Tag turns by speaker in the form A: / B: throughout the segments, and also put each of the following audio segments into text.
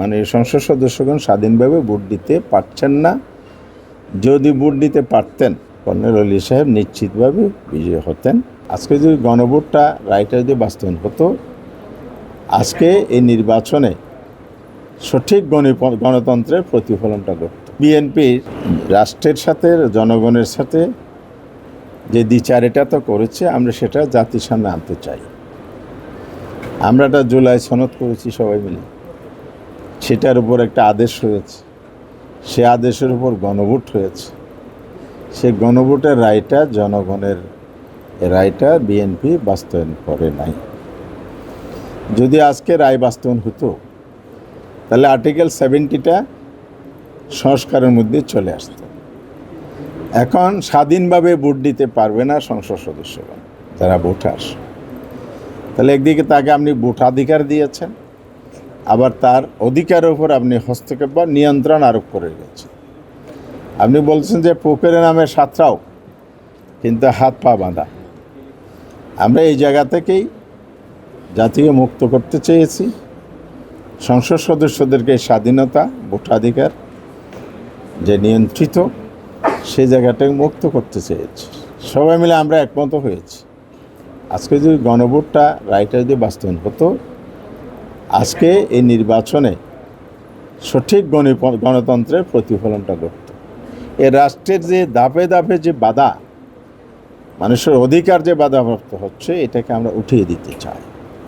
A: মানে সংসদ সদস্যগণ স্বাধীনভাবে ভোট দিতে পারছেন না। যদি ভোট দিতে পারতেন কর্নেল ওলি সাহেব নিশ্চিতভাবে বিজয়ী হতেন। আজকে যদি গণভোটটা রায়টা যদি বাস্তবায়ন হতো, আজকে এই নির্বাচনে সঠিক গণতন্ত্রের প্রতিফলনটা ঘটত। বিএনপির রাষ্ট্রের সাথে জনগণের সাথে যে দ্বিচারিতা তো করেছে, আমরা সেটা জাতির সামনে আনতে চাই। আমরা একটা জুলাই সনদ করেছি সবাই মিলে, সেটার উপর একটা আদেশ হয়েছে, সে আদেশের উপর গণভোট হয়েছে। সে গণভোটের রায়টা জনগণের রায়টা বিএনপি বাস্তবায়ন করে নাই। যদি আজকে রায় বাস্তবায়ন হতো, তাহলে আর্টিকেল 70টা সংস্কারের মধ্যে চলে আসতো। এখন স্বাধীনভাবে ভোট দিতে পারবে না সংসদ সদস্যগণ, যারা ভোটার। তাহলে একদিকে তাকে আপনি ভোটাধিকার দিয়েছেন, আবার তার অধিকারের উপর আপনি হস্তক্ষেপ বা নিয়ন্ত্রণ আরোপ করে গেছেন। আপনি বলছেন যে পুকুরের নামে সাঁতরাও, কিন্তু হাত পা বাঁধা। আমরা এই জায়গা থেকেই জাতিকে মুক্ত করতে চেয়েছি। সংসদ সদস্যদেরকে স্বাধীনতা, ভোটাধিকার যে নিয়ন্ত্রিত, সেই জায়গাটাকে মুক্ত করতে চেয়েছি। সবাই মিলে আমরা একমত হয়েছি। আজকে যদি গণভোটটা রায়টা যদি বাস্তবায়ন হতো, আজকে এই নির্বাচনে সঠিক গণতন্ত্রের প্রতিফলনটা ঘটত। এ রাষ্ট্রের যে ধাপে ধাপে যে বাধা, মানুষের অধিকার যে বাধাপ্রাপ্ত হচ্ছে, এটাকে আমরা উঠিয়ে দিতে চাই।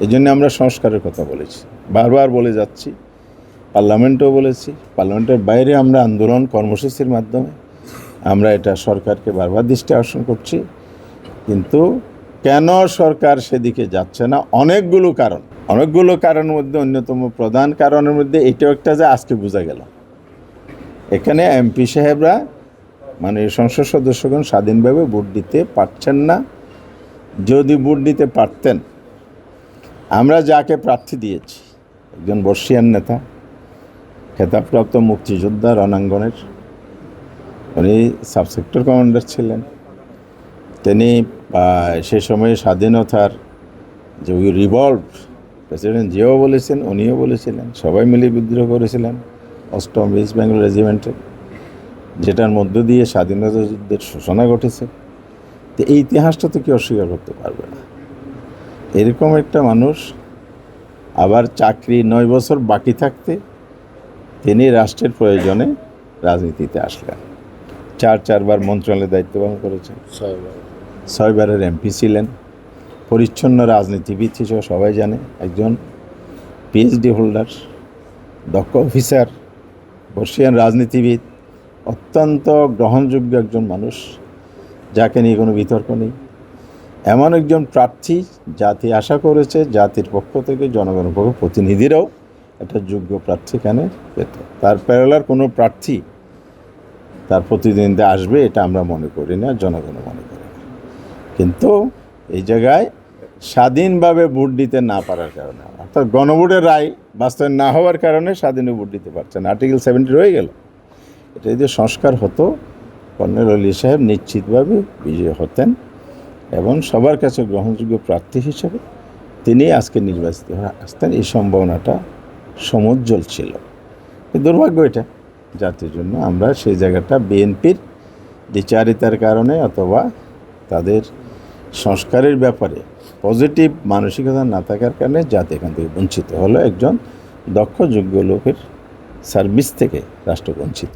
A: এই জন্য আমরা সংস্কারের কথা বলেছি, বারবার বলে যাচ্ছি, পার্লামেন্টেও বলেছি। পার্লামেন্টের বাইরে আমরা আন্দোলন কর্মসূচির মাধ্যমে আমরা এটা সরকারকে বারবার দৃষ্টি আকর্ষণ করছি। কিন্তু কেন সরকার সেদিকে যাচ্ছে না? অনেকগুলো কারণের মধ্যে অন্যতম প্রধান কারণের মধ্যে এটাও একটা, যে আজকে বোঝা গেল এখানে এমপি সাহেবরা মানে সংসদ সদস্যগণ স্বাধীনভাবে ভোট দিতে পারছেন না। যদি ভোট দিতে পারতেন, আমরা যাকে প্রার্থী দিয়েছি, একজন বর্ষিয়ান নেতা, খেতাবপ্রাপ্ত মুক্তিযোদ্ধা রণাঙ্গনের, উনি সাবসেক্টর কমান্ডার ছিলেন। তিনি সে সময়ে স্বাধীনতার যে রিভল্ভ, প্রেসিডেন্ট জিয়াও বলেছেন, উনিও বলেছিলেন, সবাই মিলে বিদ্রোহ করেছিলেন 8ম ইস্ট বেঙ্গল রেজিমেন্টে, যেটার মধ্য দিয়ে স্বাধীনতা যুদ্ধের সূচনা ঘটেছে। তো এই ইতিহাসটা তো কেউ অস্বীকার করতে পারবে না। এরকম একটা মানুষ আবার চাকরি 9 বছর বাকি থাকতে তিনি রাষ্ট্রের প্রয়োজনে রাজনীতিতে আসলেন। 4বার মন্ত্রণালয়ের দায়িত্ব পালন করেছেন, 6বারের এমপি ছিলেন, পরিচ্ছন্ন রাজনীতিবিদ হিসেবে সবাই জানে, একজন পিএইচডি হোল্ডার, দক্ষ অফিসার, বর্ষিয়ান রাজনীতিবিদ, অত্যন্ত গ্রহণযোগ্য একজন মানুষ, যাকে নিয়ে কোনো বিতর্ক নেই। এমন একজন প্রার্থী জাতি আশা করেছে, জাতির পক্ষ থেকে জনগণের পক্ষ প্রতিনিধিরাও একটা যোগ্য প্রার্থী এখানে পেত। তার প্যারালার কোনো প্রার্থী তার প্রতিদ্বন্দ্বিতা আসবে, এটা আমরা মনে করি না, জনগণও মনে করে না। কিন্তু এই জায়গায় স্বাধীনভাবে ভোট দিতে না পারার কারণে, অর্থাৎ গণভোটের রায় বাস্তবায়ন না হওয়ার কারণে স্বাধীনভাবে ভোট দিতে পারছেন, আর্টিকেল 70 রয়ে গেল। এটা যদি সংস্কার হতো, কর্নেল ওলি সাহেব নিশ্চিতভাবে বিজয়ী হতেন এবং সবার কাছে গ্রহণযোগ্য প্রার্থী হিসেবে তিনি আজকে নির্বাচিত হয়ে আসতেন। এই সম্ভাবনাটা সমুজ্জ্বল ছিল। দুর্ভাগ্য এটা জাতির জন্য। আমরা সেই জায়গাটা বিএনপির দ্বিচারিতার কারণে অথবা তাদের সংস্কারের ব্যাপারে পজিটিভ মানসিকতা না থাকার কারণে জাতি এখান থেকে বঞ্চিত হলো, একজন দক্ষ যোগ্য লোকের সার্ভিস থেকে রাষ্ট্র বঞ্চিত।